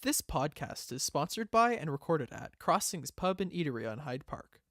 This podcast is sponsored by and recorded at Crossings Pub and Eatery on Hyde Park.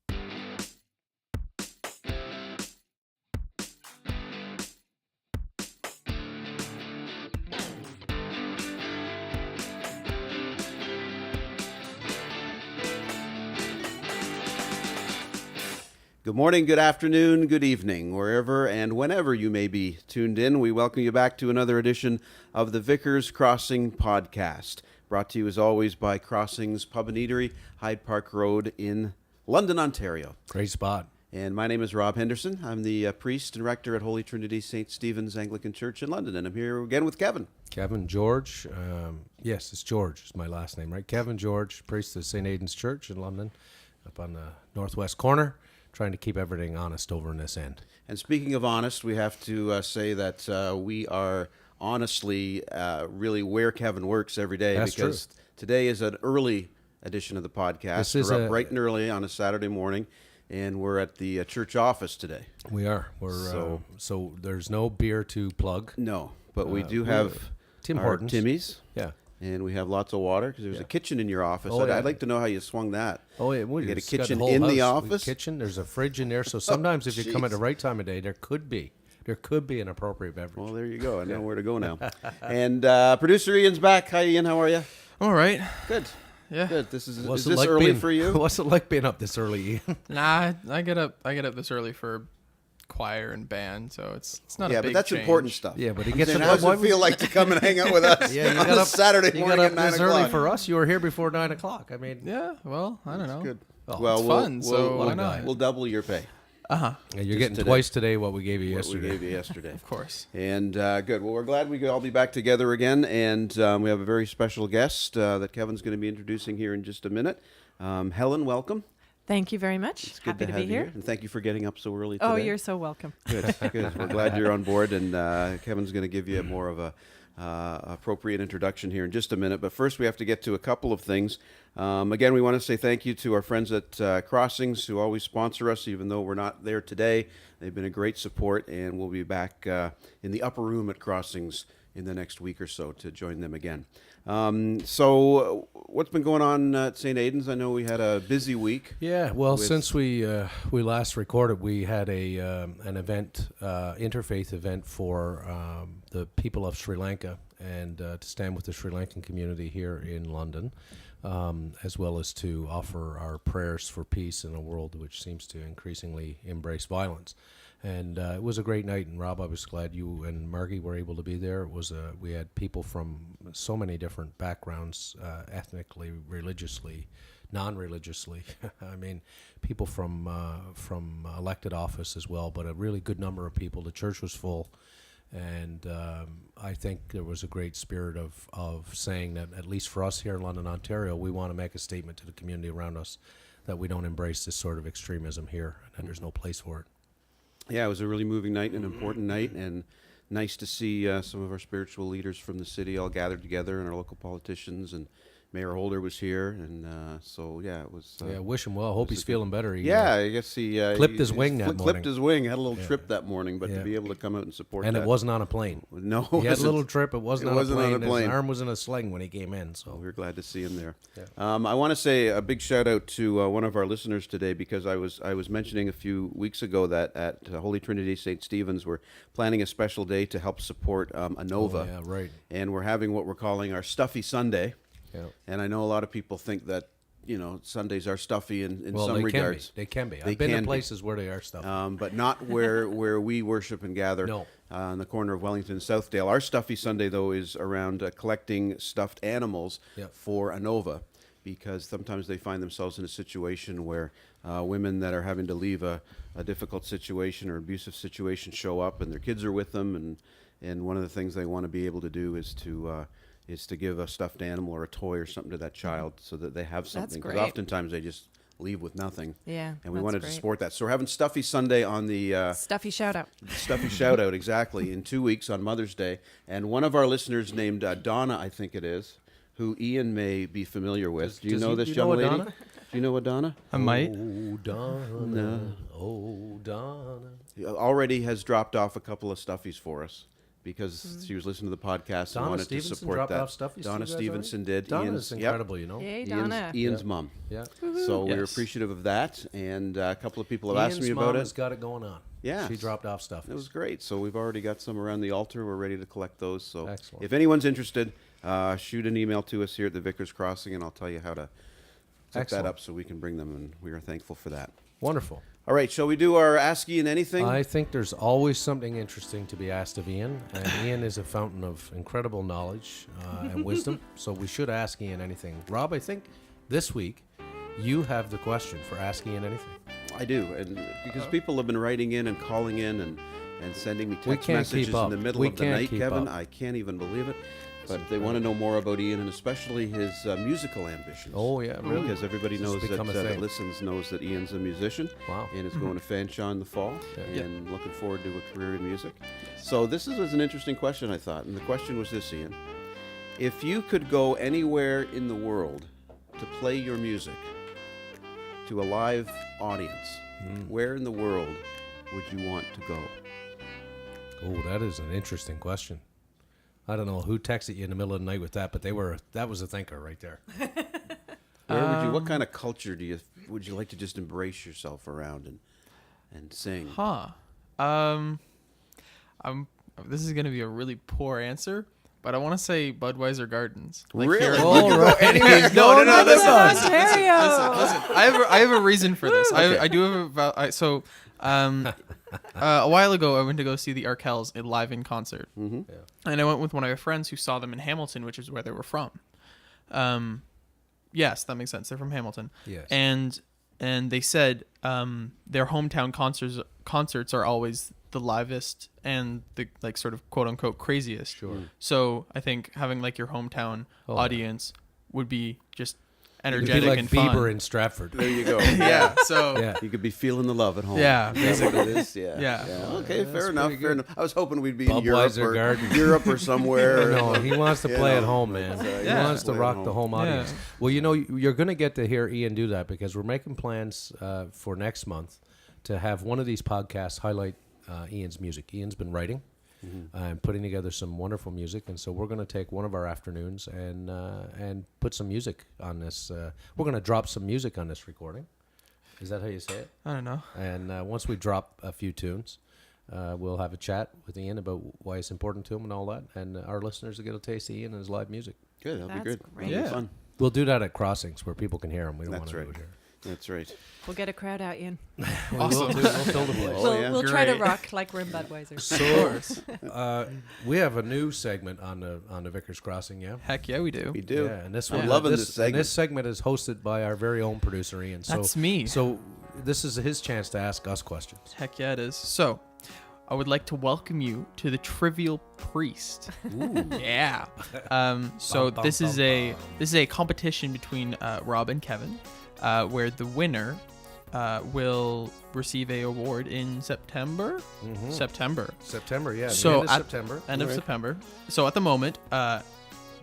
Good morning, good afternoon, good evening, wherever and whenever you may be tuned in. We welcome you back to another edition of the Vickers Crossing Podcast, brought to you as always by Crossings Pub and Eatery, Hyde Park Road in London, Ontario. Great spot. And my name is Rob Henderson. I'm the priest and rector at Holy Trinity St. Stephen's Anglican Church in London, and I'm here again with Kevin. Kevin George. Yes, it's George. It's my last name, right? Kevin George, priest of St. Aidan's Church in London, up on the northwest corner. Trying to keep everything honest over in this end. And speaking of honest, we have to say that we are honestly really where Kevin works every day. That's because true. Today is an early edition of the podcast. We're up bright and early on a Saturday morning, and we're at the church office today. We are. So there's no beer to plug. No, but we do have Tim our Hortons. Timmy's. Yeah. And we have lots of water because there's a kitchen in your office. Oh, I'd like to know how you swung that. Oh, yeah. You get a It's got kitchen whole in the house. office? Kitchen. There's a fridge in there. So sometimes if you come at the jeez. right time of day, there could be an appropriate beverage. Well, there you go. I know where to go now. And producer Ian's back. Hi, Ian. How are you? All right. Good. Yeah. Good. Is What's this it like early for you? What's it like being up this early, Ian? Nah, I get up this early for choir and band, so it's not a Yeah, big but that's change. important stuff. Yeah, but he I'm gets saying, up. how does it feel like to come and hang out with us Yeah, you on got a up Saturday You morning got at up 9 this o'clock? early for us. You were here before 9 o'clock. I mean, Yeah, well, I don't know. Good. Oh, Well, it's fun, so why we'll, not? we'll double your pay. yeah, you're Just getting today. twice today what we gave you What we yesterday. gave you yesterday. Of course. And good. Well, we're glad we could all be back together again. And we have a very special guest that Kevin's going to be introducing here in just a minute. Helen, welcome. Thank you very much. It's good Happy to have be you here. And thank you for getting up so early today. Oh, you're so welcome. Good, good. We're glad you're on board, and Kevin's going to give you more of a appropriate introduction here in just a minute. But first, we have to get to a couple of things. Again, we want to say thank you to our friends at Crossings who always sponsor us, even though we're not there today. They've been a great support, and we'll be back in the upper room at Crossings in the next week or so to join them again. So what's been going on at St. Aidan's? I know we had a busy week. Yeah, well, since we last recorded, we had an event, interfaith event for the people of Sri Lanka, and to stand with the Sri Lankan community here in London, as well as to offer our prayers for peace in a world which seems to increasingly embrace violence. And it was a great night, and Rob, I was glad you and Margie were able to be there. It was we had people from so many different backgrounds, ethnically, religiously, non-religiously. I mean, people from elected office as well, but a really good number of people. The church was full, and I think there was a great spirit of saying that, at least for us here in London, Ontario, we want to make a statement to the community around us that we don't embrace this sort of extremism here, and there's no place for it. Yeah, it was a really moving night, an important night, and nice to see some of our spiritual leaders from the city all gathered together, and our local politicians, and Mayor Holder was here, and so yeah, it was. Yeah, wish him well. Hope he's feeling better. I guess he clipped his wing that morning. Clipped his wing, had a little trip that morning, but to Yeah. be able to come out and support And that. it wasn't on a plane. No, He had a little trip. It wasn't, It on, wasn't a on a plane. plane. His arm was in a sling when he came in. So we were glad to see him there. Yeah. I want to say a big shout out to one of our listeners today, because I was mentioning a few weeks ago that at Holy Trinity St. Stephen's we're planning a special day to help support ANOVA. Oh, yeah, right. And we're having what we're calling our Stuffy Sunday. Yeah. And I know a lot of people think that, Sundays are stuffy in Well, some they regards. They can be. They I've been can to be. places where they are stuff. But not where we worship and gather. No. On the corner of Wellington and Southdale. Our Stuffy Sunday, though, is around collecting stuffed animals Yep. for ANOVA, because sometimes they find themselves in a situation where women that are having to leave a difficult situation or abusive situation show up, and their kids are with them, and one of the things they want to be able to do is to give a stuffed animal or a toy or something to that child so that they have something. Because great. oftentimes they just leave with nothing. Yeah, And we that's wanted great. to support that. So we're having Stuffy Sunday on the Stuffy shout out. Stuffy shout out, exactly, in 2 weeks on Mother's Day. And one of our listeners named Donna, I think it is, who Ian may be familiar with. Do you know this young lady? Donna? Do you know Donna? I might. Oh, Donna. Oh, Donna. Already has dropped off a couple of stuffies for us. because she was listening to the podcast and Donna wanted Stevenson to support dropped that. off stuff. You Donna see you guys Stevenson did. Donna's incredible, you know. Yay, Ian's, Donna. Ian's mom. Yeah. So we're Yes. appreciative of that, and a couple of people have asked Ian's me mom about has it. got it going on. Yeah. She dropped off stuff. It was great. So we've already got some around the altar. We're ready to collect those. So Excellent. if anyone's interested, shoot an email to us here at the Vickers Crossing, and I'll tell you how to set Excellent. that up so we can bring them, and we are thankful for that. Wonderful. All right, shall we do our Ask Ian Anything? I think there's always something interesting to be asked of Ian, and Ian is a fountain of incredible knowledge and wisdom, so we should ask Ian anything. Rob, I think this week you have the question for Ask Ian Anything. I do, and because people have been writing in and calling in and sending me We text can't messages keep in up. the middle We of the can't night, keep Kevin. up. I can't even believe it. But they want to know more about Ian, and especially his musical ambitions. Oh, yeah, really? Because everybody This has knows that, become a that thing. listens knows that Ian's a musician. Wow. And is going to Fanshawe in the fall, Yeah. and looking forward to a career in music. So this was an interesting question, I thought. And the question was this, Ian. If you could go anywhere in the world to play your music to a live audience, where in the world would you want to go? Oh, that is an interesting question. I don't know who texted you in the middle of the night with that, but that was a thinker right there. Where would you? What kind of culture would you like to just embrace yourself around and sing? This is going to be a really poor answer, but I want to say Budweiser Gardens. Really? here in- You could go anywhere. No, That's listen. Ontario. Listen, I have a reason for this. I do have a while ago I went to go see the Arkells live in concert, and I went with one of my friends who saw them in Hamilton, which is where they were from. Yes, that makes sense. They're from Hamilton. Yes. And they said their hometown concerts are always the livest and the like sort of quote unquote craziest. Sure. So I think having like your hometown audience would be just energetic It'd be like and Bieber fun. in Stratford. There you go. Yeah. So Yeah. You could be feeling the love at home. Yeah, Is that what it is? Yeah. Yeah. Okay, that's fair enough. pretty Fair good. enough. I was hoping we'd be in Europe Budweiser or, Gardens. Europe or somewhere. No, he wants to You play know, at home, man. but, He yeah. wants to play at rock home. the home audience. Yeah. Well, you know, you're going to get to hear Ian do that because we're making plans for next month to have one of these podcasts highlight Ian's music. Ian's been writing and putting together some wonderful music, and so we're going to take one of our afternoons and put some music on this. We're going to drop some music on this recording. Is that how you say it? I don't know. And once we drop a few tunes, we'll have a chat with Ian about why it's important to him and all that, and our listeners will get a taste of Ian and his live music. Good. That'll That's be good. great. That'll be Yeah. fun. We'll do that at crossings where people can hear him. We don't want That's to right. do it here. That's right. We'll get a crowd out, Ian. Awesome. We'll fill the place. Oh, yeah. We'll try to Great. rock like we're in Budweiser. Of course. We have a new segment on the Vickers Crossing, yeah. Heck yeah, we do. We do. Yeah, and this I'm one, loving this and segment. this segment is hosted by our very own producer Ian. So, That's me. So this is his chance to ask us questions. Heck yeah, it is. So, I would like to welcome you to the Trivial Priest. Yeah. So Bum, bum, this is bum, a bum. competition between Rob and Kevin, where the winner will receive a award in September. September. September, yeah. So the end of at- September. End of September. So at the moment,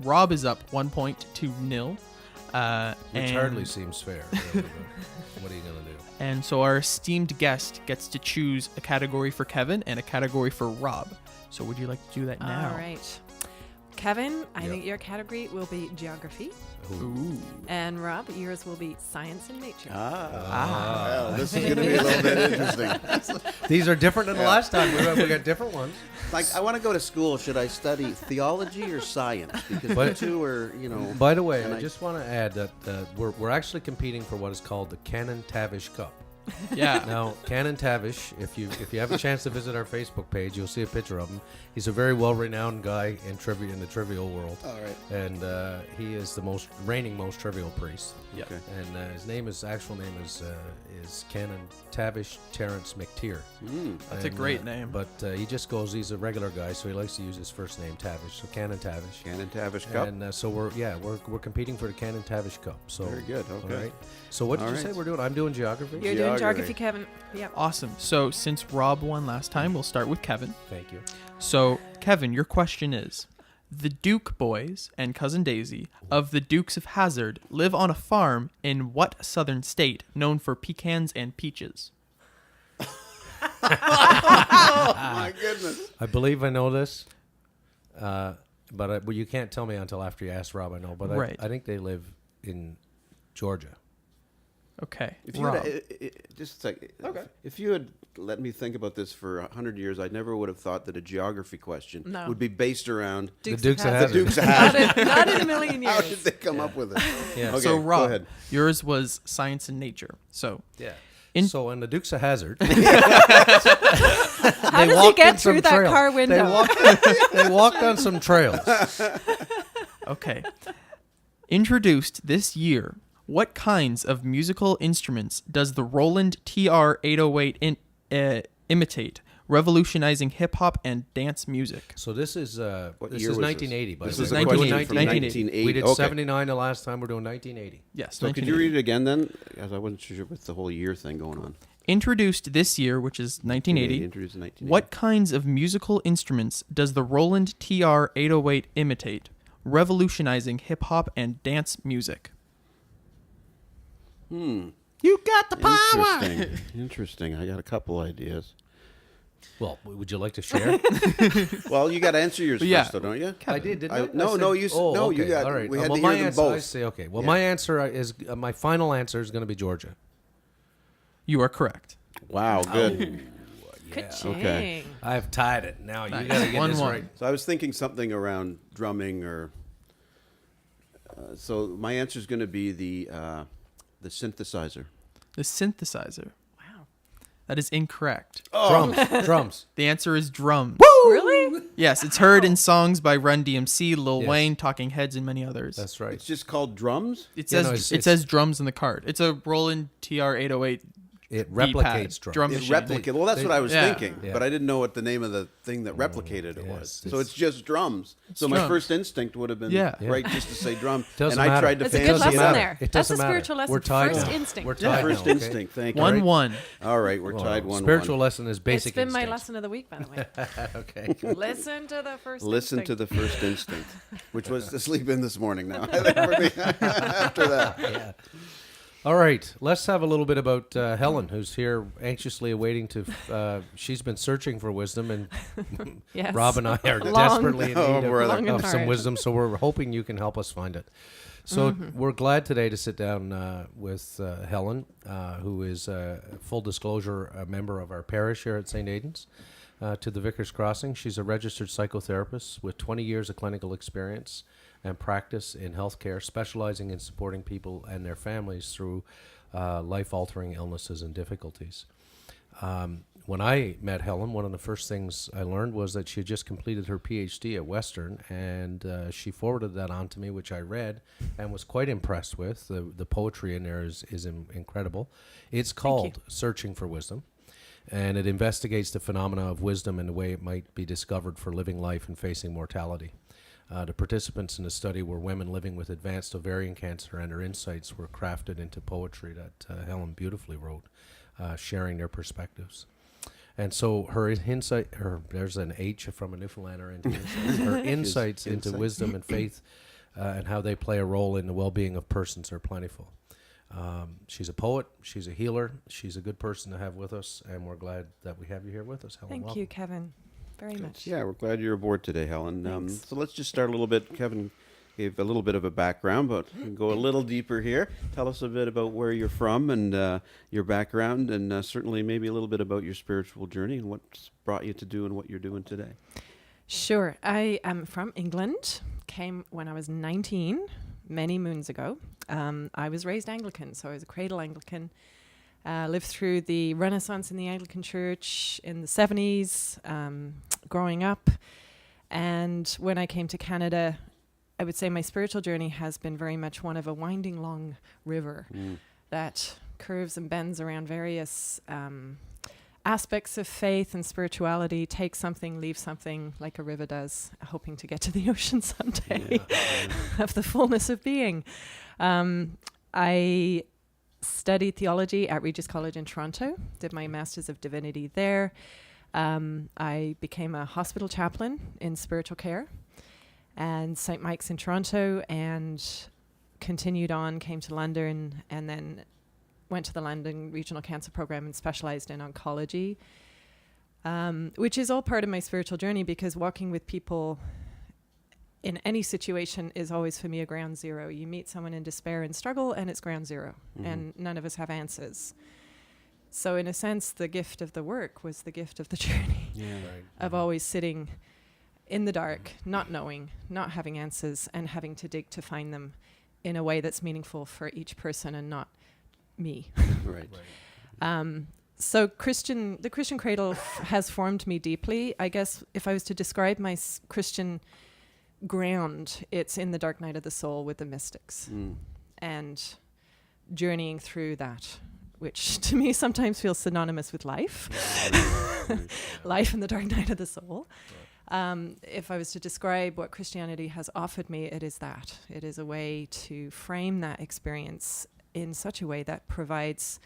Rob is up 1 point to 0. Which and- hardly seems fair. Really, but what are you going to do? And so our esteemed guest gets to choose a category for Kevin and a category for Rob. So would you like to do that now? All right. Kevin, I Yep. think your category will be geography. Ooh. And Rob, yours will be science and nature. Well, this is going to be a little bit interesting. These are different than the last time. We got different ones. Like, I want to go to school. Should I study theology or science? Because But- the two are, you know. By the way, and I just want to add that we're actually competing for what is called the Canon Tavish Cup. Yeah. Now, Canon Tavish, if you have a chance to visit our Facebook page, you'll see a picture of him. He's a very well-renowned guy in the trivial world. All right. And he is the reigning most trivial priest. Yeah. Okay. And his actual name is Canon Tavish Terrence McTeer. That's a great name. But he's a regular guy, so he likes to use his first name Tavish. So Canon Tavish. Canon Tavish Cup. And so we're competing for the Canon Tavish Cup. So Very good, okay. All right. So what did All you say right. we're doing? I'm doing geography. You're doing geography, Kevin. Yep. Awesome. So since Rob won last time, we'll start with Kevin. Thank you. So, Kevin, your question is, the Duke boys and Cousin Daisy of the Dukes of Hazzard live on a farm in what southern state known for pecans and peaches? Oh, my goodness. I believe I know this. But well, you can't tell me until after you ask Rob. I know, but Right. I think they live in Georgia. Okay. If you Rob. had, just a sec. Okay. If you had let me think about this for 100 years, I never would have thought that a geography question No. would be based around The Dukes of the Hazzard. Dukes of Hazzard. Not in a million years. How did they come up with it? Yeah. Okay, So go Rob, ahead. yours was science and nature. So Yeah. In- So in the Dukes of Hazzard, How does he get through that car window? They walked on some trails. okay. Introduced this year, what kinds of musical instruments does the Roland TR-808 imitate, revolutionizing hip hop and dance music? So this is What this year is was 1980. By This the is way. a We're doing question from 1980. We did Okay. 79 the last time. We're doing 1980. Yes. So could you read it again then? Because I wasn't sure with the whole year thing going on. Introduced this year, which is 1980. Introduced in 1980. What kinds of musical instruments does the Roland TR-808 imitate, revolutionizing hip hop and dance music? Hmm. You got the Interesting. Interesting. I got a couple ideas. Well, would you like to share? Well, you got to answer yours Yeah. first, though, don't you? I did, didn't I? No, I said- no, you no, you okay, got. all right. We had well, to my hear them answer, I both. say okay. Well, Yeah. my answer is my final answer is going to be Georgia. You are correct. Wow, good. Ka-ching. Okay. I've tied it. Now Nice. you got to get this 1-1. right. So I was thinking something around drumming, or so my answer is going to be the synthesizer. The synthesizer. Wow. That is incorrect. Drums. The answer is drums. Really? Yes, it's heard in songs by Run DMC, Lil Yes. Wayne, Talking Heads, and many others. That's right. It's just called drums. It Yeah, says no, it's- it says drums in the card. It's a Roland TR-808. It V-pad, replicates drums. drum It machine. replicate. Well, that's what I was Yeah. thinking, Yeah. but I didn't know what the name of the thing that replicated it yes, was. So it's- it's just drums. So my drums. first instinct would have been Yeah. Yeah. right just to say drum, Doesn't and I matter. tried to That's a fancy good it lesson up. there. It That's a doesn't matter. spiritual lesson. We're tied First now. instinct. We're Yeah. tied First now, okay? instinct. Thank you. 1-1. All right, we're tied 1-1. Spiritual lesson is It's basic been my instinct. lesson of the week, by the way. Okay. Listen to the first Listen instinct. to the first instinct, which was to sleep in this morning. Now, I think for me, after that. Yeah. All right, let's have a little bit about Helen, who's here anxiously awaiting to. She's been searching for wisdom, and Yes. Rob and I are Long- desperately in Oh, need brother. Long and of some hard. wisdom. So we're hoping you can help us find it. So we're glad today to sit down with Helen, who is, full disclosure, a member of our parish here at St. Aidan's. To the Vicar's Crossing. She's a registered psychotherapist with 20 years of clinical experience and practice in healthcare, specializing in supporting people and their families through life-altering illnesses and difficulties. When I met Helen, one of the first things I learned was that she had just completed her Ph.D. at Western, and she forwarded that on to me, which I read and was quite impressed with. The poetry in there is incredible. It's called Searching for Wisdom. And it investigates the phenomena of wisdom and the way it might be discovered for living life and facing mortality. The participants in the study were women living with advanced ovarian cancer, and their insights were crafted into poetry that Helen beautifully wrote, sharing their perspectives. And so her insight, there's an H from a Newfoundlander into insights. Her insights into wisdom and faith and how they play a role in the well-being of persons are plentiful. She's a poet, she's a healer, she's a good person to have with us, and we're glad that we have you here with us, Helen. Thank welcome. you, Kevin, very much. Yeah, we're glad you're aboard today, Helen. Thanks. So let's just start a little bit. Kevin gave a little bit of a background, but we can go a little deeper here. Tell us a bit about where you're from and your background, and certainly maybe a little bit about your spiritual journey and what's brought you to do and what you're doing today. Sure. I am from England, came when I was 19, many moons ago. I was raised Anglican, so I was a cradle Anglican. Lived through the Renaissance in the Anglican Church in the 70s, growing up. And when I came to Canada, I would say my spiritual journey has been very much one of a winding long river that curves and bends around various aspects of faith and spirituality. Take something, leave something, like a river does, hoping to get to the ocean someday of the fullness of being. I studied theology at Regis College in Toronto, did my Master's of Divinity there. I became a hospital chaplain in spiritual care and St. Mike's in Toronto, and continued on, came to London, and then went to the London Regional Cancer Program and specialized in oncology, which is all part of my spiritual journey, because walking with people in any situation is always for me a ground zero. You meet someone in despair and struggle, and it's ground zero, and none of us have answers. So in a sense, the gift of the work was the gift of the journey, of always sitting in the dark, not knowing, not having answers, and having to dig to find them in a way that's meaningful for each person and not me. So the Christian cradle has formed me deeply. I guess if I was to describe my Christian ground, it's in the dark night of the soul with the mystics and journeying through that, which to me sometimes feels synonymous with life. Life in the dark night of the soul. If I was to describe what Christianity has offered me, it is that. It is a way to frame that experience in such a way that provides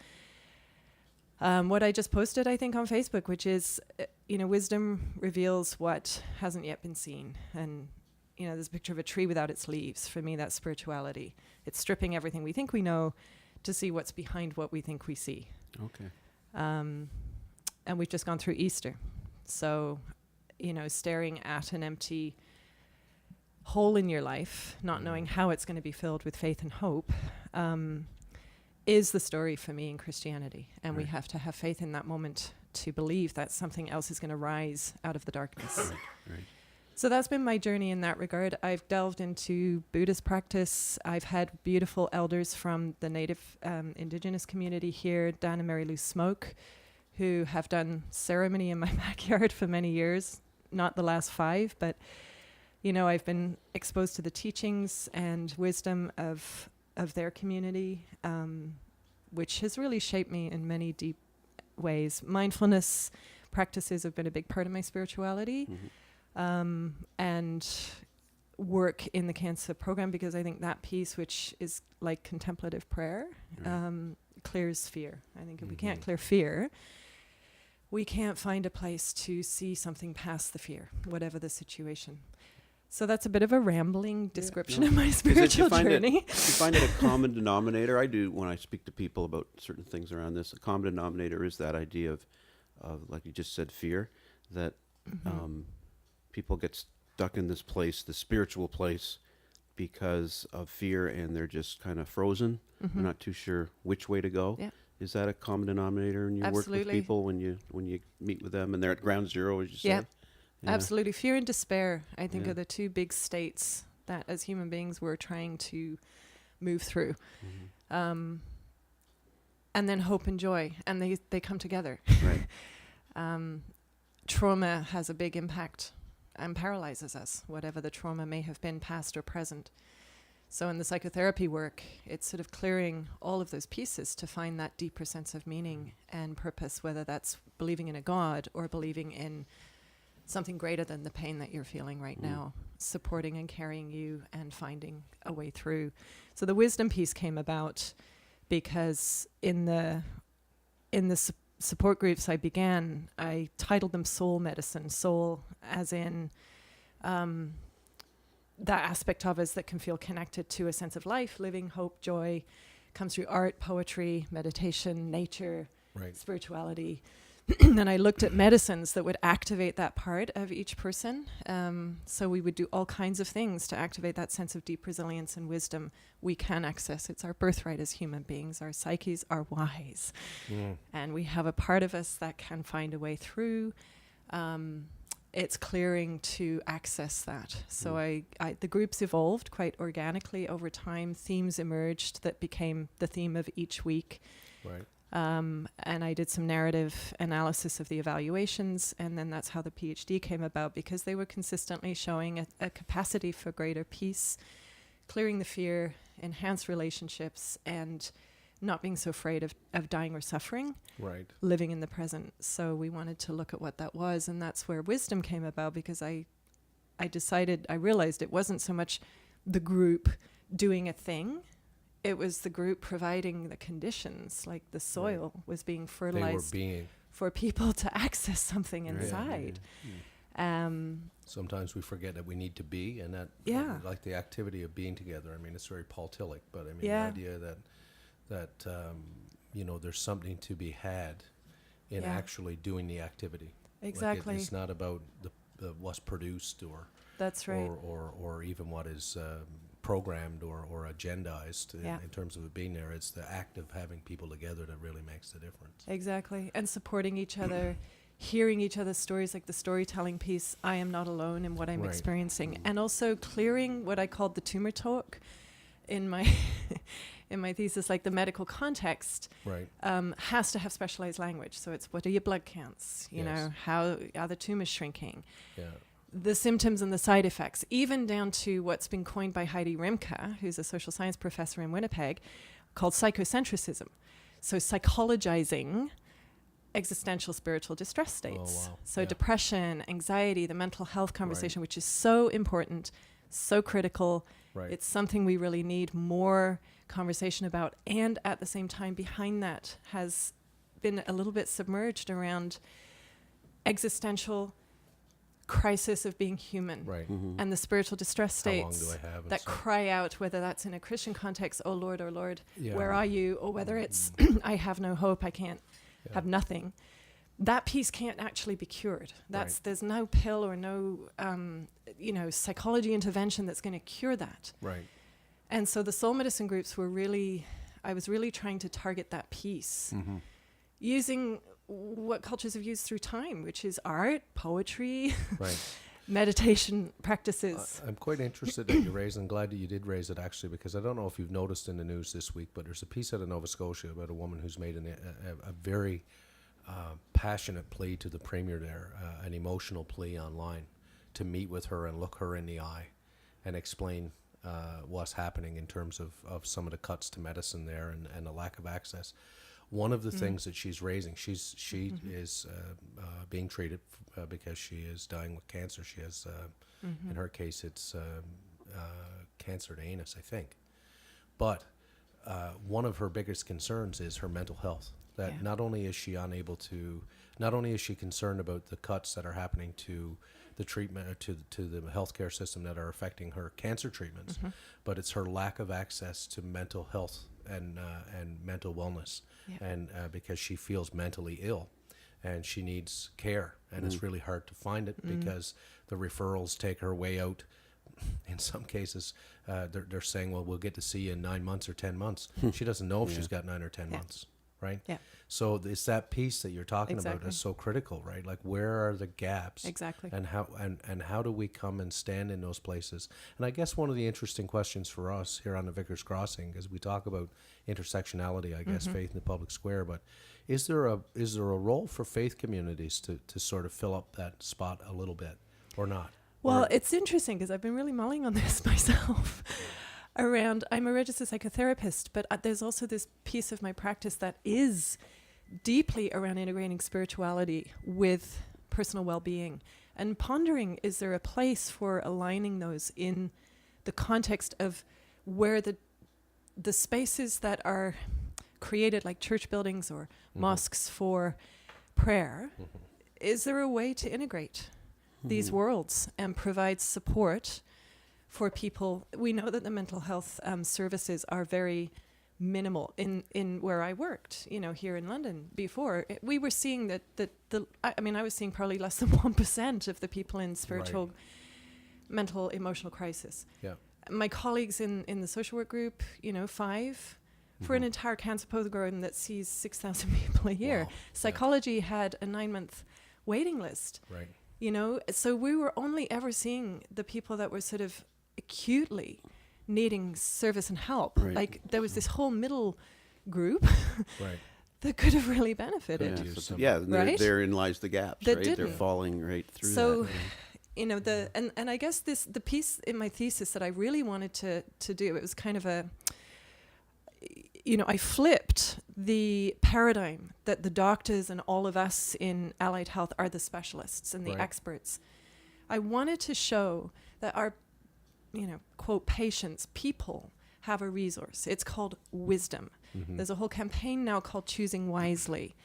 what I just posted, I think, on Facebook, which is, wisdom reveals what hasn't yet been seen. And, there's a picture of a tree without its leaves. For me, that's spirituality. It's stripping everything we think we know to see what's behind what we think we see. Okay. And we've just gone through Easter. So, staring at an empty hole in your life, not knowing how it's going to be filled with faith and hope, is the story for me in Christianity. And we have to have faith in that moment to believe that something else is going to rise out of the darkness. Right. So that's been my journey in that regard. I've delved into Buddhist practice. I've had beautiful elders from the native indigenous community here, Dan and Mary Lou Smoke, who have done ceremony in my backyard for many years, not the last 5, but, I've been exposed to the teachings and wisdom of their community, which has really shaped me in many deep ways. Mindfulness practices have been a big part of my spirituality, and work in the cancer program, because I think that piece, which is like contemplative prayer, clears fear. I think if we can't clear fear, we can't find a place to see something past the fear, whatever the situation. So that's a bit of a rambling description of my spiritual journey. You find it a common denominator? I do when I speak to people about certain things around this. A common denominator is that idea of like you just said, fear, that people get stuck in this place, the spiritual place, because of fear, and they're just kind of frozen. They're not too sure which way to go. Yeah. Is that a common denominator in your work with people when you meet with them and they're at ground zero, as you say? Yeah. Absolutely. Fear and despair, I think, are the two big states that as human beings we're trying to move through. And then hope and joy, and they come together. Right. Trauma has a big impact and paralyzes us, whatever the trauma may have been, past or present. So in the psychotherapy work, it's sort of clearing all of those pieces to find that deeper sense of meaning and purpose, whether that's believing in a God or believing in something greater than the pain that you're feeling right now, supporting and carrying you and finding a way through. So the wisdom piece came about because in the support groups I titled them soul medicine. Soul as in that aspect of us that can feel connected to a sense of life, living, hope, joy, comes through art, poetry, meditation, nature, spirituality. And I looked at medicines that would activate that part of each person. So we would do all kinds of things to activate that sense of deep resilience and wisdom we can access. It's our birthright as human beings. Our psyches are wise. And we have a part of us that can find a way through. It's clearing to access that. So the groups evolved quite organically over time. Themes emerged that became the theme of each week. Right. And I did some narrative analysis of the evaluations, and then that's how the Ph.D. came about, because they were consistently showing a capacity for greater peace, clearing the fear, enhanced relationships, and not being so afraid of dying or suffering, living in the present. So we wanted to look at what that was, and that's where wisdom came about, because I realized it wasn't so much the group doing a thing. It was the group providing the conditions, like the soil was being fertilized for people to access something inside. Sometimes we forget that we need to be, and that like the activity of being together. I mean, it's very Paul Tillich, but I mean the idea that there's something to be had in actually doing the activity. Exactly. Like it's not about the what's produced or That's right. or even what is programmed or agendized in terms of it being there. It's the act of having people together that really makes the difference. Exactly. And supporting each other, hearing each other's stories, like the storytelling piece. I am not alone in what I'm experiencing. And also clearing what I called the tumor talk in my in my thesis, like the medical context has to have specialized language. So it's, what are your blood counts? You know, how are the tumors shrinking? The symptoms and the side effects, even down to what's been coined by Heidi Rimke, who's a social science professor in Winnipeg, called psychocentrism. So psychologizing existential spiritual distress states. So depression, anxiety, the mental health conversation, which is so important, so critical. It's something we really need more conversation about. And at the same time, behind that has been a little bit submerged around existential crisis of being human, and the spiritual distress states that cry out, whether that's in a Christian context, oh Lord, where are you? Or whether it's, I have no hope, I can't have nothing. That piece can't actually be cured. There's no pill or no, psychology intervention that's going to cure that. And so the soul medicine groups I was really trying to target that piece, using what cultures have used through time, which is art, poetry, meditation practices. I'm quite interested that you raised, and glad that you did raise it actually, because I don't know if you've noticed in the news this week, but there's a piece out of Nova Scotia about a woman who's made a very passionate plea to the Premier there, an emotional plea online to meet with her and look her in the eye and explain what's happening in terms of some of the cuts to medicine there and the lack of access. One of the things that she's raising, she is being treated because she is dying with cancer. She has, in her case, it's cancer to anus, I think. But one of her biggest concerns is her mental health. That not only is she concerned about the cuts that are happening to the treatment, to the healthcare system that are affecting her cancer treatments, but it's her lack of access to mental health and mental wellness, and because she feels mentally ill, and she needs care, and it's really hard to find it because the referrals take her way out. In some cases, they're saying, "Well, we'll get to see you in 9 months or 10 months." She doesn't know if she's got 9 or 10 months, right? So it's that piece that you're talking about is so critical, right? Like, where are the gaps? And how do we come and stand in those places? And I guess one of the interesting questions for us here on the Vickers Crossing, as we talk about intersectionality, I guess, faith in the public square, but is there a role for faith communities to sort of fill up that spot a little bit, or not? Well, it's interesting because I've been really mulling on this myself. I'm a registered psychotherapist, but there's also this piece of my practice that is deeply around integrating spirituality with personal well-being and pondering, is there a place for aligning those in the context of where the spaces that are created, like church buildings or mosques for prayer, is there a way to integrate these worlds and provide support for people? We know that the mental health services are very minimal in where I worked, here in London before. We were seeing I was seeing probably less than 1% of the people in spiritual, mental, emotional crisis. My colleagues in the social work group, 5 for an entire cancer program that sees 6,000 people a year. Wow. Psychology had a 9-month waiting list. So we were only ever seeing the people that were sort of acutely needing service and help. Like, there was this whole middle group that could have really benefited. Therein lies the gaps, that right? Didn't. They're falling right through so, that. And I guess the piece in my thesis that I really wanted to do, it was kind of I flipped the paradigm that the doctors and all of us in allied health are the specialists and the experts. I wanted to show that our, quote, patients, people, have a resource. It's called wisdom. There's a whole campaign now called Choosing Wisely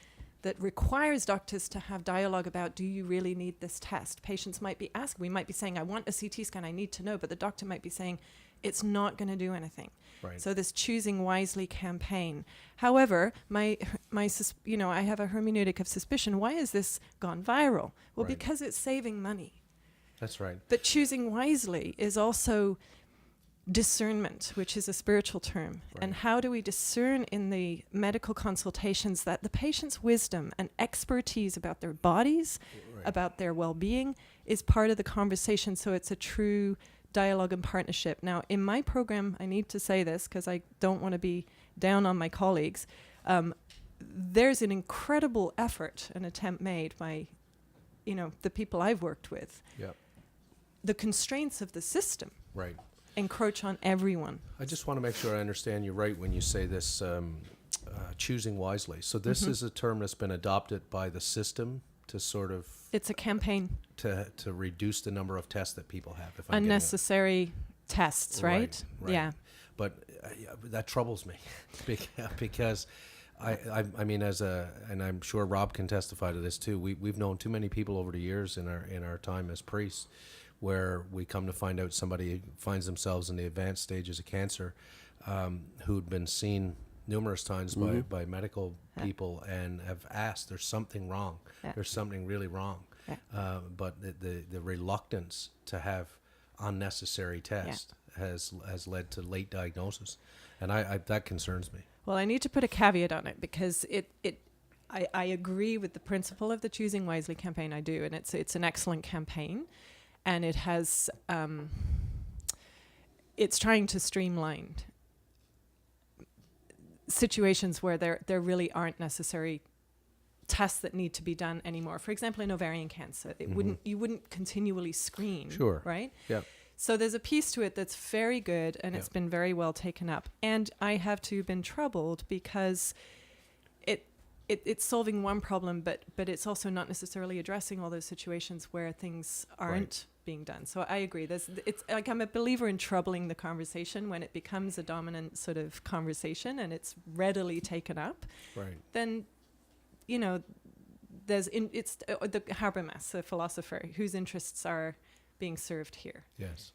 that requires doctors to have dialogue about, do you really need this test? Patients might be asking, we might be saying, I want a CT scan, I need to know, but the doctor might be saying, it's not going to do anything. So this Choosing Wisely campaign. However, I have a hermeneutic of suspicion. Why has this gone viral? Well, because it's saving money. That's right. But choosing wisely is also discernment, which is a spiritual term. Right. And how do we discern in the medical consultations that the patient's wisdom and expertise about their bodies, Right. about their well-being, is part of the conversation, so it's a true dialogue and partnership. Now, in my program, I need to say this because I don't want to be down on my colleagues, there's an incredible effort and attempt made by, the people I've worked with. Yep. The constraints of the system Right. encroach on everyone. I just want to make sure I understand you right when you say this, choosing wisely. So this is a term that's been adopted by the system to sort of It's a campaign. to reduce the number of tests that people have. If I'm getting it. Unnecessary tests, right? Right. Yeah. But that troubles me because I mean, and I'm sure Rob can testify to this too. We've known too many people over the years in our time as priests, where we come to find out somebody finds themselves in the advanced stages of cancer, who'd been seen numerous times by medical people and have asked, "There's something wrong. Yeah. There's something really wrong." Yeah. But the reluctance to have unnecessary tests has led to late diagnosis, and I that concerns me. Well, I need to put a caveat on it because I agree with the principle of the Choosing Wisely campaign. I do, and it's an excellent campaign, and it has it's trying to streamline situations where there really aren't necessary tests that need to be done anymore. For example, in ovarian cancer, you wouldn't continually screen, Sure. right? Yeah. So there's a piece to it that's very good, and it's been very well taken up. And I have too been troubled because it's solving one problem, but it's also not necessarily addressing all those situations where things aren't being done. So I agree. It's like I'm a believer in troubling the conversation when it becomes a dominant sort of conversation and it's readily taken up. Right. Then, it's the Habermas, the philosopher, whose interests are being served here. Yes.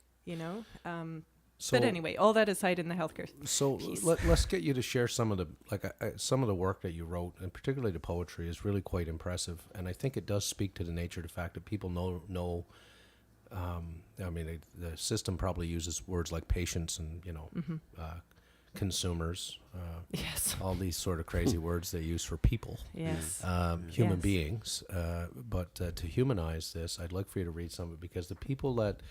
But anyway, all that aside in the healthcare So piece. let's get you to share some of the work that you wrote, and particularly the poetry is really quite impressive. And I think it does speak to the nature of the fact that people know. The system probably uses words like patients and consumers. Yes. All these sort of crazy words they use for people. Yes. Human Yes. beings. But to humanize this, I'd like for you to read some of it, because the people that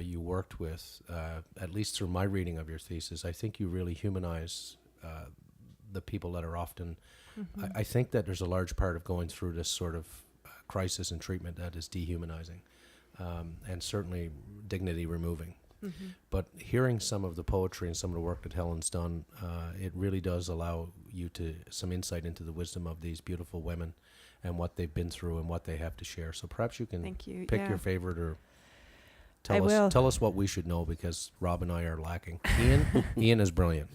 you worked with, at least through my reading of your thesis, I think you really humanize the people that are often... I think that there's a large part of going through this sort of crisis and treatment that is dehumanizing, and certainly dignity removing. But hearing some of the poetry and some of the work that Helen's done, it really does allow you to some insight into the wisdom of these beautiful women and what they've been through and what they have to share. So perhaps you can Thank you. pick Yeah. your favorite, or I will. tell us what we should know, because Rob and I are lacking. Ian is brilliant.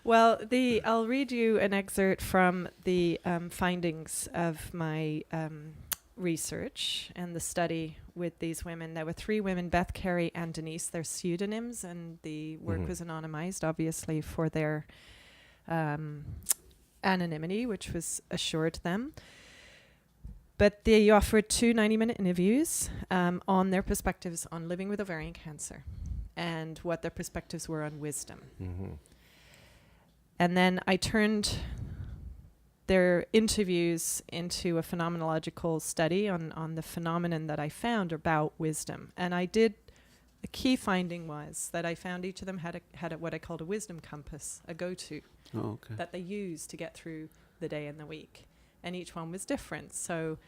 Well, I'll read you an excerpt from the findings of my research and the study with these women. There were 3 women, Beth, Carrie, and Denise. They're pseudonyms, and the work was anonymized, obviously, for their anonymity, which was assured them. But they offered 2 90-minute interviews on their perspectives on living with ovarian cancer and what their perspectives were on wisdom. And then I turned their interviews into a phenomenological study on the phenomenon that I found about wisdom. And the key finding was that I found each of them had what I called a wisdom compass, a go-to that they used to get through the day and the week. And each one was different. So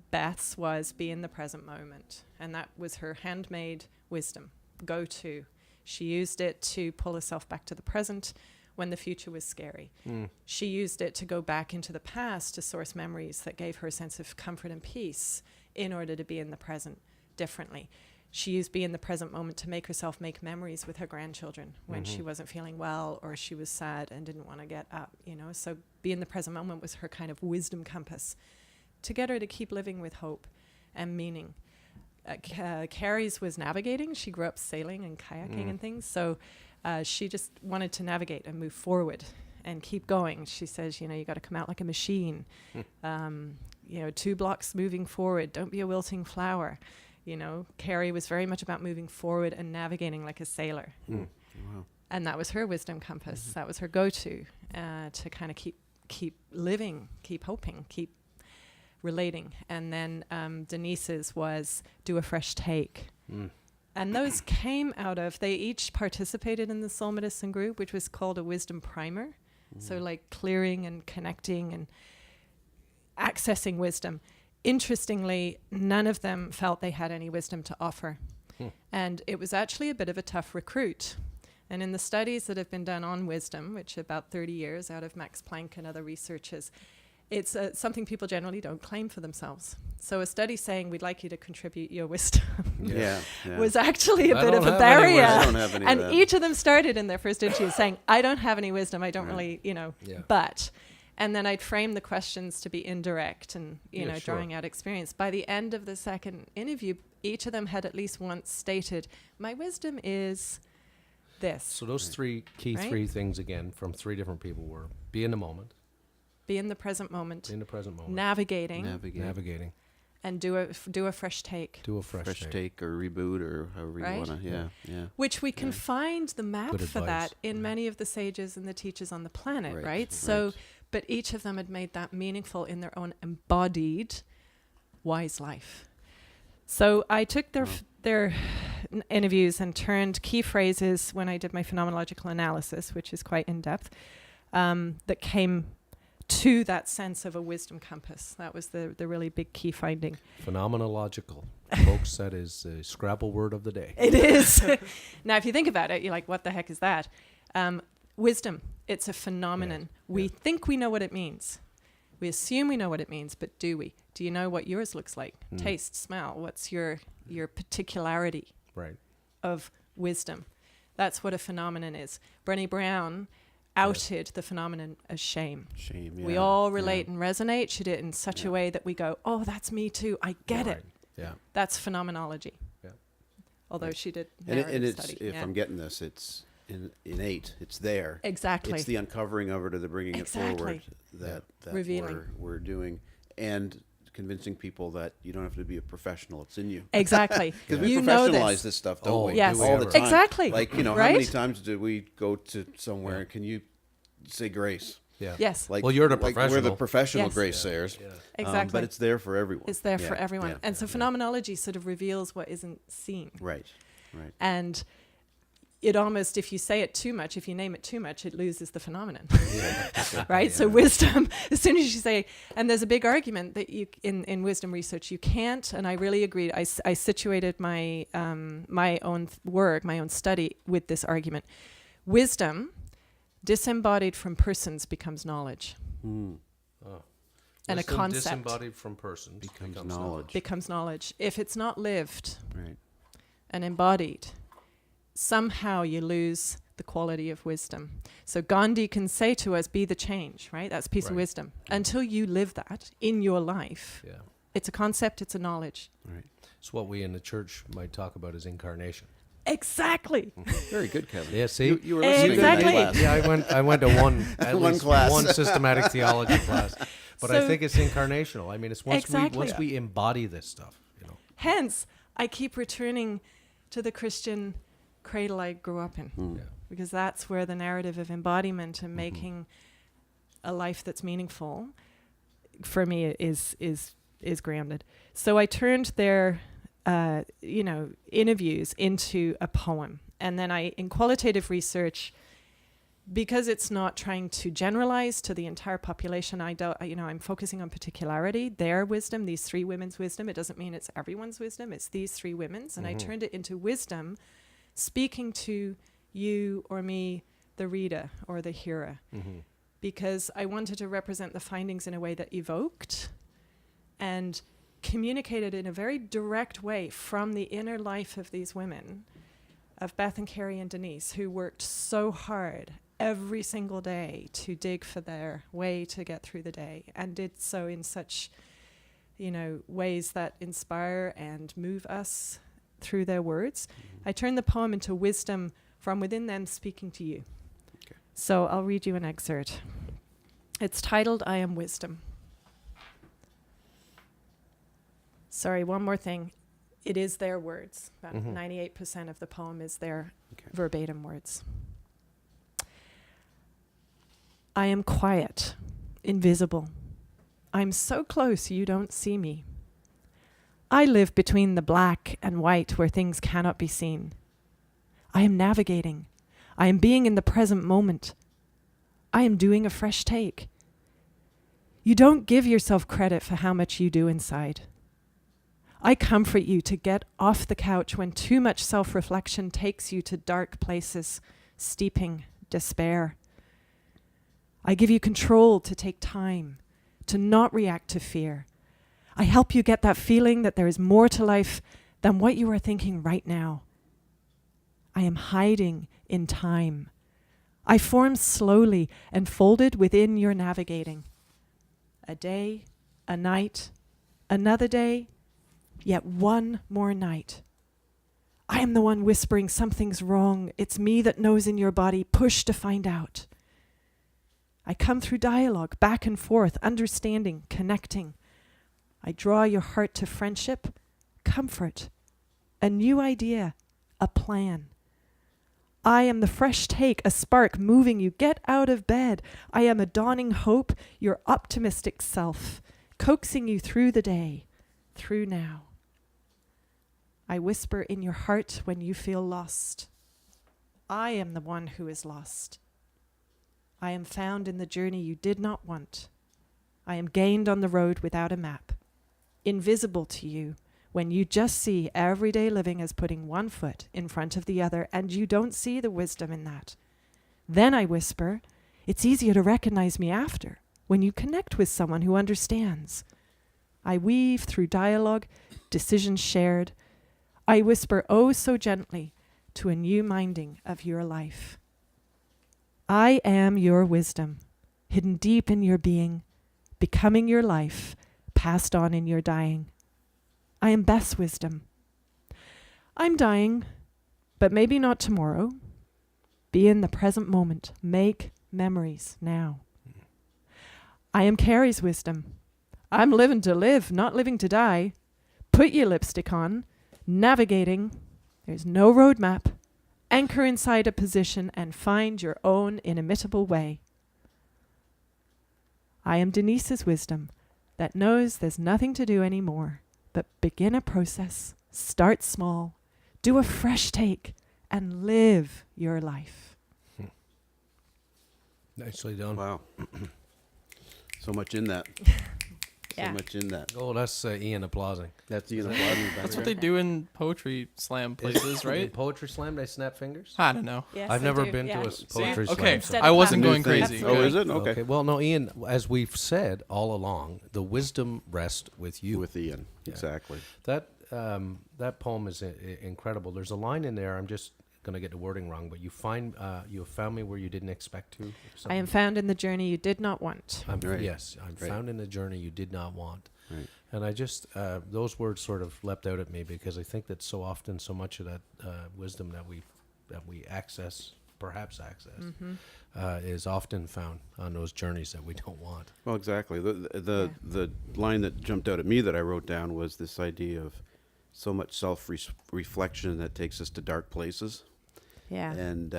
Beth's was be in the present moment. And that was her handmade wisdom, go-to. She used it to pull herself back to the present when the future was scary. She used it to go back into the past to source memories that gave her a sense of comfort and peace in order to be in the present differently. She used be in the present moment to make herself make memories with her grandchildren when she wasn't feeling well or she was sad and didn't want to get up, So be in the present moment was her kind of wisdom compass to get her to keep living with hope and meaning. Carrie's was navigating. She grew up sailing and kayaking and things. So she just wanted to navigate and move forward and keep going. She says, you know, you got to come out like a machine. You know, 2 blocks moving forward. Don't be a wilting flower. You know, Carrie was very much about moving forward and navigating like a sailor. Wow. And that was her wisdom compass. That was her go-to to kind of keep living, keep hoping, keep relating. And then Denise's was do a fresh take. And those came out of, they each participated in the Soul Medicine group, which was called a wisdom primer. So like clearing and connecting and accessing wisdom. Interestingly, none of them felt they had any wisdom to offer. And it was actually a bit of a tough recruit. And in the studies that have been done on wisdom, which are about 30 years out of Max Planck and other researchers, it's something people generally don't claim for themselves. So a study saying we'd like you to contribute your wisdom was actually a bit of a barrier. I don't have any and of that. each of them started in their first interview saying, I don't have any wisdom. I don't really, you know, but. And then I'd frame the questions to be indirect and, you know, drawing out experience. By the end of the second interview, each of them had at least once stated, my wisdom is this. So those three things again from 3 different people were be in the moment. Be in the present moment. Be in the present moment. Navigating. Navigating. And do a fresh take. Do a fresh take or reboot or however you Right? want to. Yeah. Which we can find the map Good for advice. that in many of the sages and the teachers on the planet, Right, right? So, right. but each of them had made that meaningful in their own embodied wise life. So I took their interviews and turned key phrases when I did my phenomenological analysis, which is quite in depth, that came to that sense of a wisdom compass. That was the really big key finding. Phenomenological. Folks, that is a Scrabble word of the day. It is. Now, if you think about it, you're like, what the heck is that? Wisdom. It's a phenomenon. We think we know what it means. We assume we know what it means, but do we? Do you know what yours looks like? Taste, smell. What's your particularity of wisdom? That's what a phenomenon is. Brené Brown outed the phenomenon as shame. Shame, yeah. We all relate and resonate. She did it in such a way that we go, oh, that's me too. I get it. Yeah. That's phenomenology. Yeah. Although she did And narrative it's, study. if I'm getting this, it's innate. It's there. Exactly. It's the uncovering of it or the bringing it forward that Revealing. we're doing. And convincing people that you don't have to be a professional. It's in you. Exactly. Because we You know professionalize this stuff, don't we? Yes. All the time. Exactly. Like, you know, Right? how many times do we go to somewhere and can you say grace? Yeah. Yes. Like, Well, you're the like we're the professional. professional Yes. grace sayers. Exactly. But it's there for everyone. It's there for everyone. Yeah. And so phenomenology sort of reveals what isn't seen. Right. And it almost, if you say it too much, if you name it too much, it loses the phenomenon. Right? So wisdom, as soon as you say, and there's a big argument that you, in wisdom research, you can't, and I really agreed, I situated my, my own work, my own study with this argument. Wisdom, disembodied from persons, becomes knowledge. And a Wisdom concept disembodied from persons Becomes knowledge. becomes knowledge. If it's not lived Right. and embodied, somehow you lose the quality of wisdom. So Gandhi can say to us, be the change, right? That's a piece of wisdom. Until you live that in your life, it's a concept, it's a knowledge. Right. It's what we in the church might talk about as incarnation. Exactly. Very good, Kevin. Yeah, see? You were listening Exactly. to that class. Yeah, I went to one at One least class. one systematic theology class. But I So- think it's incarnational. I mean, it's once Exactly. we embody this stuff, you know. Hence, I keep returning to the Christian cradle I grew up in. Yeah. Because that's where the narrative of embodiment and making a life that's meaningful for me is grounded. So I turned their interviews into a poem, and then in qualitative research, because it's not trying to generalize to the entire population, I'm focusing on particularity, their wisdom, these 3 women's wisdom. It doesn't mean it's everyone's wisdom, it's these 3 women's, and I turned it into wisdom speaking to you or me, the reader or the hearer, because I wanted to represent the findings in a way that evoked and communicated in a very direct way from the inner life of these women, of Beth and Carrie and Denise, who worked so hard every single day to dig for their way to get through the day, and did so in such, ways that inspire and move us through their words. I turned the poem into wisdom from within them speaking to you. So I'll read you an excerpt. It's titled, I Am Wisdom. Sorry, one more thing. It is their words. About 98% of the poem is their verbatim words. I am quiet, invisible. I'm so close you don't see me. I live between the black and white where things cannot be seen. I am navigating. I am being in the present moment. I am doing a fresh take. You don't give yourself credit for how much you do inside. I comfort you to get off the couch when too much self-reflection takes you to dark places, steeping despair. I give you control to take time, to not react to fear. I help you get that feeling that there is more to life than what you are thinking right now. I am hiding in time. I form slowly and folded within your navigating. A day, a night, another day, yet one more night. I am the one whispering something's wrong. It's me that knows in your body. Push to find out. I come through dialogue, back and forth, understanding, connecting. I draw your heart to friendship, comfort, a new idea, a plan. I am the fresh take, a spark moving you. Get out of bed. I am a dawning hope, your optimistic self, coaxing you through the day, through now. I whisper in your heart when you feel lost. I am the one who is lost. I am found in the journey you did not want. I am gained on the road without a map, invisible to you when you just see everyday living as putting one foot in front of the other and you don't see the wisdom in that. Then I whisper, it's easier to recognize me after, when you connect with someone who understands. I weave through dialogue, decisions shared. I whisper oh so gently to a new minding of your life. I am your wisdom, hidden deep in your being, becoming your life, passed on in your dying. I am Beth's wisdom. I'm dying, but maybe not tomorrow. Be in the present moment. Make memories now. I am Carrie's wisdom. I'm living to live, not living to die. Put your lipstick on. Navigating. There's no roadmap. Anchor inside a position and find your own inimitable way. I am Denise's wisdom that knows there's nothing to do anymore but begin a process, start small, do a fresh take, and live your life. Nicely done. Wow. So much in that. Yeah. So much in that. Oh, that's Ian applauding. That's Ian applauding. That's what they do in poetry slam places, In right? poetry slam, they snap fingers? I don't know. Yes, I've I never do, been yeah. to a poetry slam. Okay, Instead I of wasn't clapping. going New crazy. thing. Oh, is it? Okay. Okay. Well, no, Ian, as we've said all along, the wisdom rests with you. With Ian. Yeah. Exactly. That poem is incredible. There's a line in there. I'm just going to get the wording wrong, but you have found me where you didn't expect to. I am found in the journey you did not want. Right. Yes, I'm Right. found in the journey you did not want. Right. And I just, those words sort of leapt out at me because I think that so often, so much of that wisdom that we access, is often found on those journeys that we don't want. Well, exactly. The line that jumped out at me that I wrote down was this idea of so much self-reflection that takes us to dark places. Yeah. And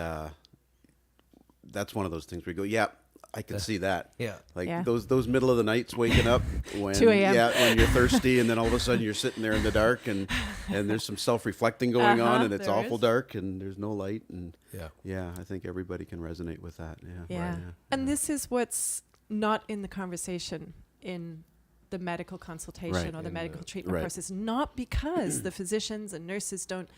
that's one of those things where you go, yeah, I can see that. Yeah. Like Yeah. those middle of the nights waking up when 2 a.m. Yeah, when you're thirsty and then all of a sudden you're sitting there in the dark and there's some self-reflecting going on and it's there awful is. dark and there's no light and Yeah. I think everybody can resonate with that. Yeah. Yeah. Right, And this is what's not in the conversation in the medical consultation Right, or the in medical the- treatment right. process, not because the physicians and nurses don't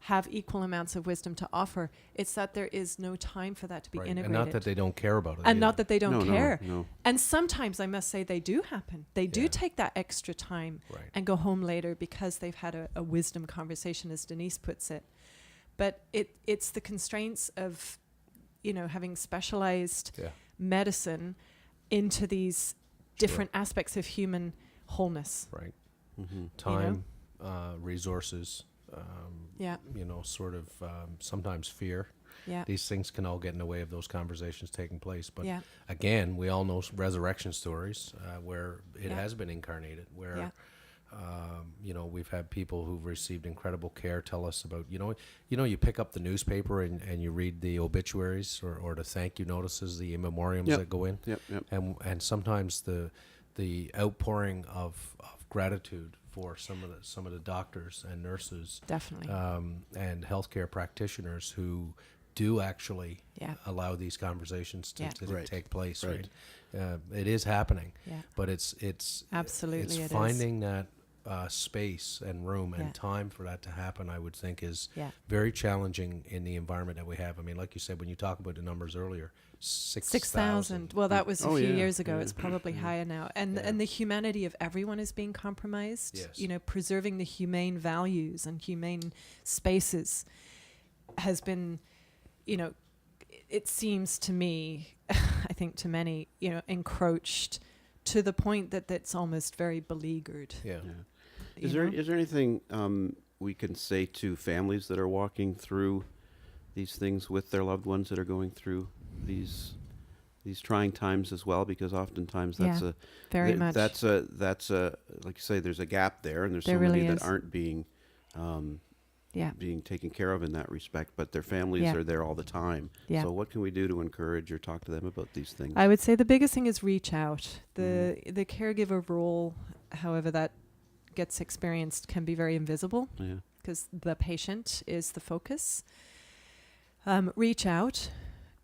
have equal amounts of wisdom to offer. It's that there is no time for that to be Right. integrated. And not that they don't care about it. And either. not that they don't No, care. no. And sometimes I must say they do happen. They do Yeah. take that extra time Right. and go home later because they've had a wisdom conversation, as Denise puts it. But it's the constraints of, having specialized Yeah. medicine into these different aspects of human wholeness. Right. Mm-hmm. Time, resources, Yeah. sort of sometimes fear. Yeah. these things can all get in the way of those conversations taking place. But Yeah. again, we all know resurrection stories where it Yeah. has been incarnated, where Yeah. we've had people who've received incredible care tell us about, you pick up the newspaper and you read the obituaries or the thank you notices, the in memoriams Yep. that go in. Yep. And sometimes the outpouring of gratitude for some of the doctors and nurses Definitely. and healthcare practitioners who do actually Yeah. allow these conversations to Right. take place. Right. It is happening, Yeah. but it's Absolutely, it is. finding that space and room and Yeah. time for that to happen. I would think is Yeah. very challenging in the environment that we have. I mean, like you said, when you talk about the numbers earlier, 6,000. Well, that was a Oh, few yeah, years ago. yeah. It's probably higher now. And Yeah. and the humanity of everyone is being compromised. Yes. Preserving the humane values and humane spaces has been, it seems to me, I think to many, encroached to the point that that's almost very beleaguered. Yeah. Is you there know? is there anything we can say to families that are walking through these things with their loved ones that are going through these trying times as well? Because oftentimes that's Yeah, very much. that's a like you say, there's a gap there, and there's There so many really that is. aren't being Yeah. being taken care of in that respect, but their families Yeah. are there all the time. Yeah. So what can we do to encourage or talk to them about these things? I would say the biggest thing is reach out. The Mm-hmm. the caregiver role, however that gets experienced, can be very invisible Yeah. because the patient is the focus. Reach out,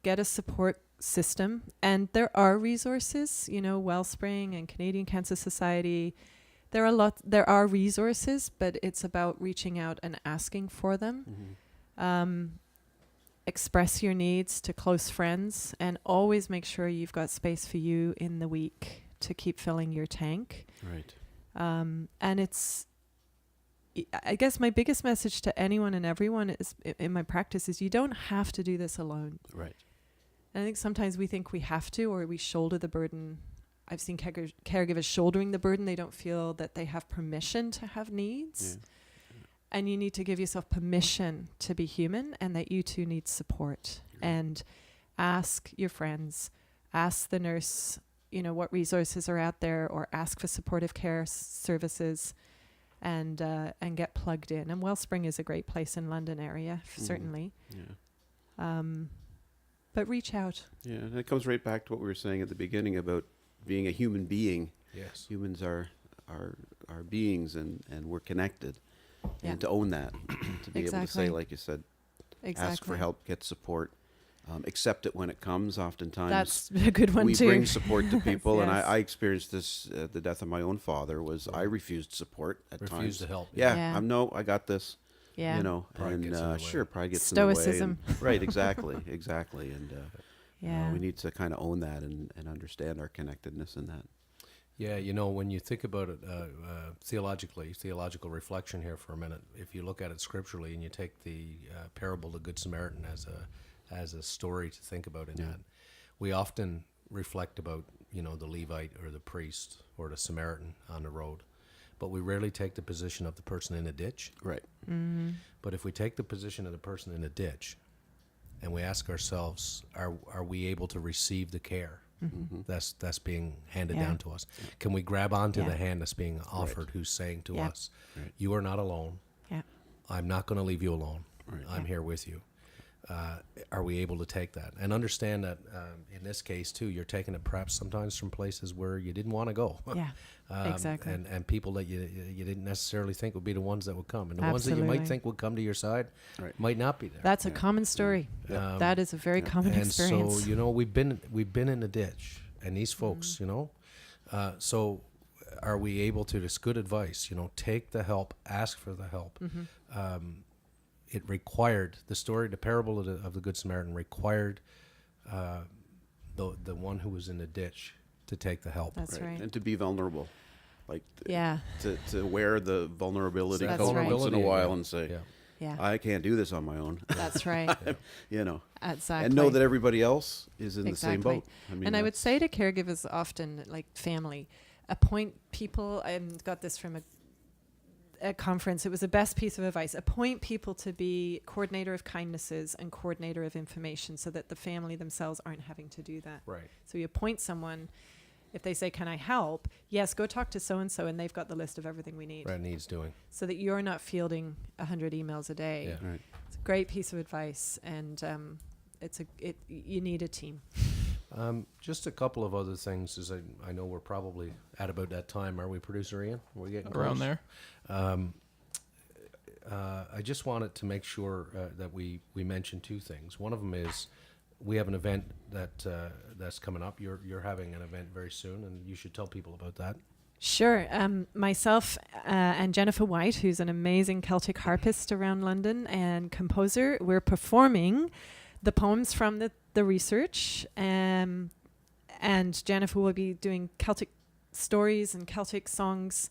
get a support system, and there are resources. Wellspring and Canadian Cancer Society. There are resources, but it's about reaching out and asking for them. Mm-hmm. Express your needs to close friends, and always make sure you've got space for you in the week to keep filling your tank. Right. And I guess my biggest message to anyone and everyone is in my practice is you don't have to do this alone. Right. And I think sometimes we think we have to, or we shoulder the burden. I've seen caregivers shouldering the burden. They don't feel that they have permission to have needs. Yeah. And you need to give yourself permission to be human, and that you too need support. And ask your friends, ask the nurse, what resources are out there, or ask for supportive care services, and get plugged in. And Wellspring is a great place in London area, certainly. Yeah. But reach out. Yeah, and it comes right back to what we were saying at the beginning about being a human being. Yes. Humans are beings, and we're connected. Yeah. And to own that, to be able to say, Exactly. like you said, Exactly. ask for help, get support, accept it when it comes. Oftentimes, That's a good one we too. bring support to people, and Yes. I experienced this at the death of my own father. Was I refused support at times? Refuse to help. Yeah, Yeah. I got this. Yeah. And Pride gets in the way. sure, pride gets Stoicism. in the way. Right, exactly, exactly. And Yeah. we need to kind of own that and understand our connectedness in that. Yeah, when you think about it theological reflection here for a minute, if you look at it scripturally and you take the parable of the Good Samaritan as a story to think about in Yeah. that, we often reflect about, the Levite or the priest or the Samaritan on the road, but we rarely take the position of the person in a ditch. Right. Mm-hmm. But if we take the position of the person in a ditch and we ask ourselves, are we able to receive the care that's being handed Yeah. down to us? Can we grab onto Yeah. the hand that's being offered, who's saying to Yeah. us, Right. you are not alone. Yeah. I'm not going to leave you alone. Right. I'm here with you. Are we able to take that and understand that in this case too, you're taking it perhaps sometimes from places where you didn't want to go. Yeah. Exactly. And people that you didn't necessarily think would be the ones that would come, and the ones that you might Absolutely. think would come to your side Right. might not be there. That's a common story. Yeah. That is a very common and experience. so we've been in the ditch, and these folks, so are we able to? This good advice, take the help, ask for the help. It required the parable of the Good Samaritan required the one who was in the ditch to take the help. That's right. And to be vulnerable, like Yeah. to wear the vulnerability That's coat right. once in a Vulnerability while again. and say, Yeah. Yeah. I can't do this on my own. That's right. Exactly. And know that everybody else is in the same Exactly. boat. And I would say to caregivers often, like family, appoint people. I got this from conference, it was the best piece of advice. Appoint people to be coordinator of kindnesses and coordinator of information so that the family themselves aren't having to do that. Right. So you appoint someone. If they say, can I help? Yes, go talk to so-and-so, and they've got the list of everything we need. That needs doing. So that you're not fielding 100 emails a day. Yeah. Right. It's a great piece of advice, and you need a team. Just a couple of other things, as I know we're probably at about that time. Are we, producer Ian? We're getting Around close. there. I just wanted to make sure that we mention two things. One of them is we have an event that's coming up. You're having an event very soon, and you should tell people about that. Sure. Myself and Jennifer White, who's an amazing Celtic harpist around London and composer, we're performing the poems from the research. And Jennifer will be doing Celtic stories and Celtic songs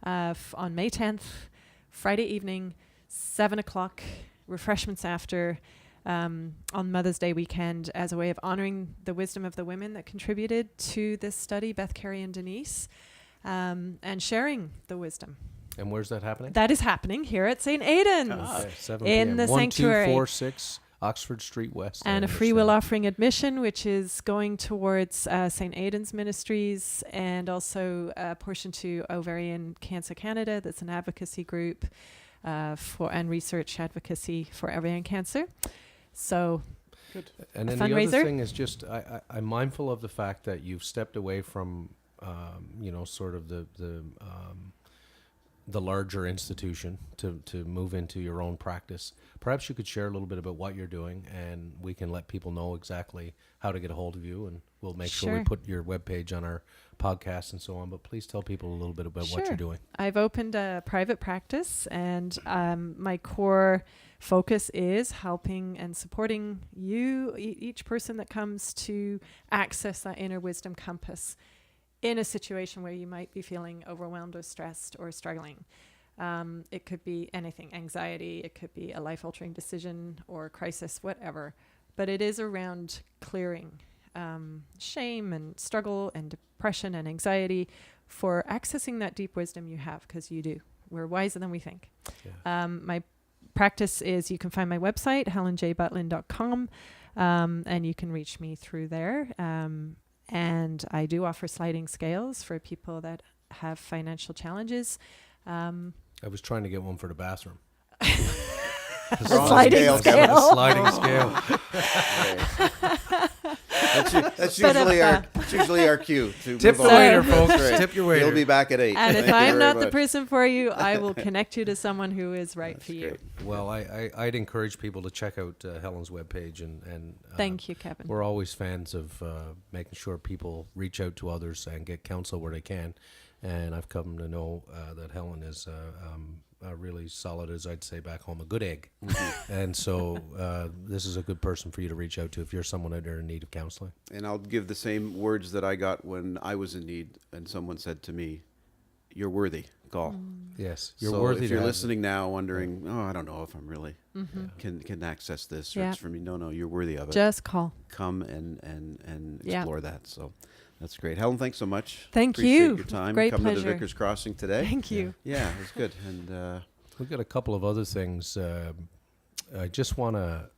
on May 10th, Friday evening, 7 o'clock, refreshments after, on Mother's Day weekend, as a way of honoring the wisdom of the women that contributed to this study, Beth, Carrie, and Denise. And sharing the wisdom. And where's that happening? That is happening here at St. Aidan's. Okay, 7 in p.m. the sanctuary. 1246 Oxford Street West. And a free will offering admission, which is going towards St. Aidan's Ministries, and also a portion to Ovarian Cancer Canada. That's an advocacy group and research advocacy for ovarian cancer. So, and then the other thing is just I'm mindful of the fact that you've stepped away from sort of the larger institution to move into your own practice. Perhaps you could share a little bit about what you're doing, and we can let people know exactly how to get a hold of you, and we'll make sure we put your webpage on our podcast and so on. But please tell people a little bit about what you're doing. I've opened a private practice, and my core focus is helping and supporting you, each person that comes, to access that inner wisdom compass in a situation where you might be feeling overwhelmed or stressed or struggling. It could be anything, anxiety, it could be a life-altering decision or crisis, whatever. But it is around clearing shame and struggle and depression and anxiety for accessing that deep wisdom you have, because you do. We're wiser than we think. Yeah. My practice is, you can find my website, helenjbutlin.com, and you can reach me through there. And I do offer sliding scales for people that have financial challenges. I was trying to get one for the bathroom. Sliding scale. Sliding scale. That's usually our cue. To Tip the waiter, folks. Tip your waiter. He'll be back at 8. And if I'm not the person for you, I will connect you to someone who is right for you. Well, I'd encourage people to check out Helen's webpage, and thank you, Kevin. We're always fans of making sure people reach out to others and get counsel where they can. And I've come to know that Helen is a really solid, as I'd say back home, a good egg. And so this is a good person for you to reach out to if you're someone out there in need of counseling. And I'll give the same words that I got when I was in need, and someone said to me, "You're worthy. Call." Yes, you're so worthy. If you're listening now, wondering, I don't know if I'm really can access this, or Yeah. it's for me. No, you're worthy of it. Just call. Come and explore that. So that's great. Helen, thanks so much. Thank Appreciate you. your time. Great Coming pleasure. to Vickers Crossing today. Thank you. Yeah, it was good. And we've got a couple of other things. I just want to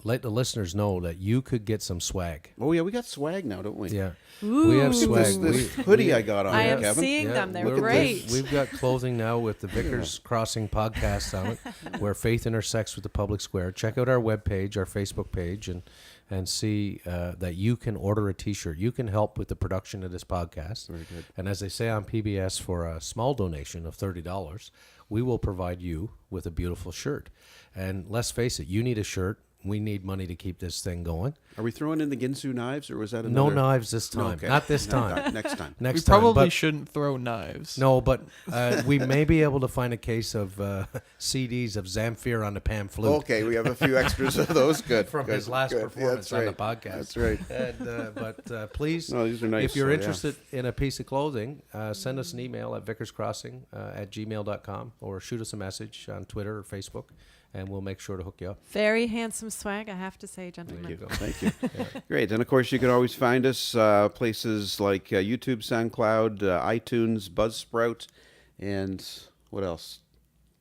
let the listeners know that you could get some swag. oh yeah, we got swag now, don't we? Yeah. Ooh. We have Look at swag. this hoodie I got on. I here, am Kevin. seeing them. They're look at great. this. We've got clothing now with the Vickers Crossing podcast on it, where faith intersects with the public square. Check out our webpage, our Facebook page, and see that you can order a T-shirt. You can help with the production of this podcast. Very good. And as they say on PBS, for a small donation of $30, we will provide you with a beautiful shirt. And let's face it, you need a shirt. We need money to keep this thing going. Are we throwing in the Ginsu knives, or was that No another? knives this time. Okay. Not this time. Next time. Next We time. probably But- shouldn't throw knives. No, but we may be able to find a case of CDs of Zamfir on the Pan flute. Okay, we have a few extras of those. Good. From good, his last good. performance Yeah, on that's the right. podcast. That's right. And, but please, No, these are nice. if you're so, interested in a piece of clothing, send us an email at vickerscrossing at gmail.com, or shoot us a message on Twitter or Facebook, and we'll make sure to hook you up. Very handsome swag, I have to say, gentlemen. Thank you. Thank you. Great. And of course, you can always find us places like YouTube, SoundCloud, iTunes, Buzzsprout, and What else?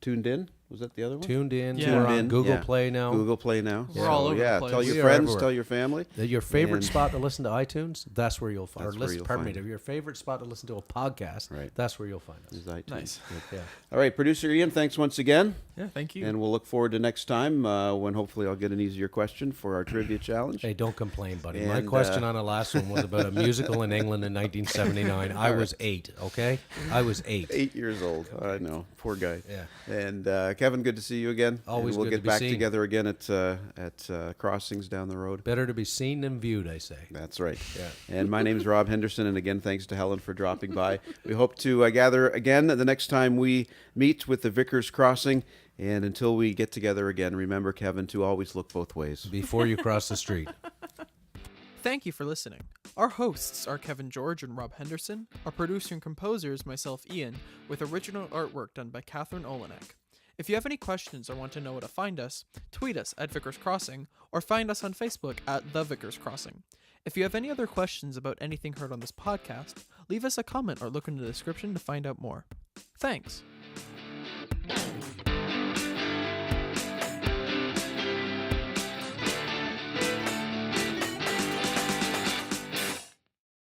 Tuned in? Was that the other one? Tuned in. Yeah. We're Tuned on in, Google yeah. Play now. Google Play now. We're all over the yeah, place. tell your We are friends, everywhere. tell your family. Your favorite And- spot to listen to iTunes, that's where you'll find. That's Or where listen, you'll pardon find me, your favorite spot to listen to a podcast, Right. that's where you'll find us. Is iTunes. Nice. Yeah. All right, producer Ian, thanks once again. Yeah, thank you. And we'll look forward to next time when hopefully I'll get an easier question for our trivia challenge. Hey, don't complain, buddy. My And, question on the last one was about a musical in England in 1979. I was 8, okay? I was 8. 8 years old. I know. Poor guy. Yeah. And Kevin, good to see you again. Always and we'll good get to be back seen. together again at Crossings down the road. Better to be seen than viewed, I say. That's right. Yeah. And my name is Rob Henderson, and again, thanks to Helen for dropping by. We hope to gather again the next time we meet with the Vickers Crossing. And until we get together again, remember, Kevin, to always look both ways. Before you cross the street. Thank you for listening. Our hosts are Kevin George and Rob Henderson. Our producer and composer is myself, Ian, with original artwork done by Catherine Olenek. If you have any questions or want to know where to find us, tweet us at Vickers Crossing or find us on Facebook at The Vickers Crossing. If you have any other questions about anything heard on this podcast, leave us a comment or look in the description to find out more. Thanks.